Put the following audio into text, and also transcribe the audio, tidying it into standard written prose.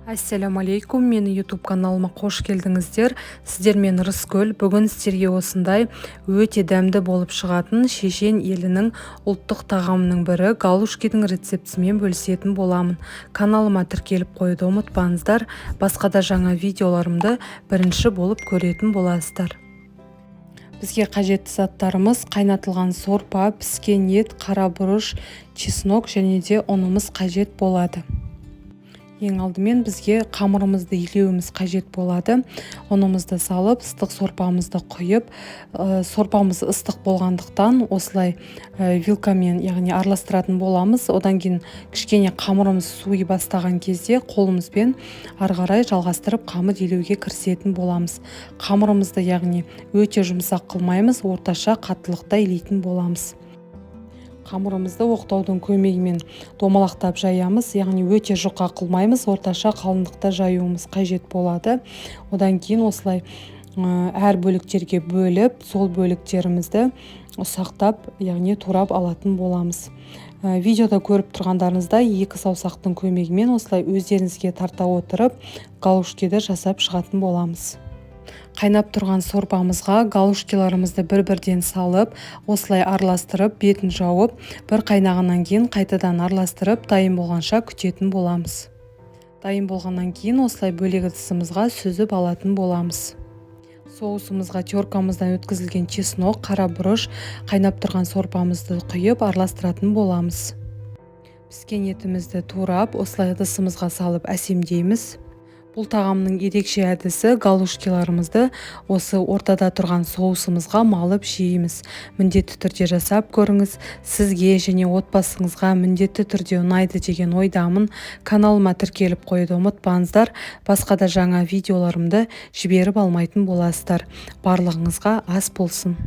Ассаламу алейкум, мені YouTube каналыма қош келдіңіздер. Сіздермен Рыскүл. Бүгін сіздерге осындай өте дәмді болып шығатын Шешен елінің ұлттық тағамының бірі галушкидің рецептісімен бөлісетін боламын. Каналыма тіркеліп қоюды ұмытпаңыздар. Басқа да жаңа видеоларымды бірінші болып көретін боласыздар. Бізге қажетті заттарымыз: қайнатылған сорпа, піскен ет, қара бұрыш, чеснок және де ұнымыз қажет болады. Ең алдымен бізге қамырымызды илеуіміз қажет болады. Ұнымызды салып, ыстық сорпамызды құйып, сорпамыз ыстық болғандықтан осылай вилкамен, яғни араластыратын боламыз. Одан кейін кішкене қамырымыз суый бастаған кезде қолымызбен ары қарай жалғастырып қамыр илеуге кірісетін боламыз. Қамырымызды яғни өте жұмсақ қылмаймыз, орташа қаттылықта илейтін боламыз. Қамырымызды оқтаудың көмегімен домалақтап жаямыз, яғни өте жұқа қылмаймыз, орташа қалыңдықта жаюымыз қажет болады. Одан кейін осылай әр бөліктерге бөліп, сол бөліктерімізді ұсақтап, яғни турап алатын боламыз. Видеода көріп тұрғандарыңыздай екі саусақтың көмегімен осылай өздеріңізге тарта отырып, галушкиді жасап шығатын боламыз. Қайнап тұрған сорпамызға галушкиларымызды бір-бірден салып, осылай араластырып, бетін жауып, бір қайнағаннан кейін қайтадан араластырып, дайын болғанша күтетін боламыз. Дайын болғаннан кейін осылай бөлек ыдысымызға сүзіп алатын боламыз. Соусымызға теркамыздан өткізілген чеснок, қара бұрыш, қайнап тұрған сорпамызды құйып араластыратын боламыз. Піскен етімізді турап, осылай ыдысымызға салып әсемдейміз. Бұл тағамның ерекше әдісі: галушкиларымызды осы ортада тұрған соусымызға малып жейміз. Міндетті түрде жасап көріңіз. Сізге және отбасыңызға міндетті түрде ұнайды деген ойдамын. Каналыма тіркеліп қоюды ұмытпаңыздар. Басқа да жаңа видеоларымды жіберіп алмайтын боласыздар. Барлығыңызға ас болсын.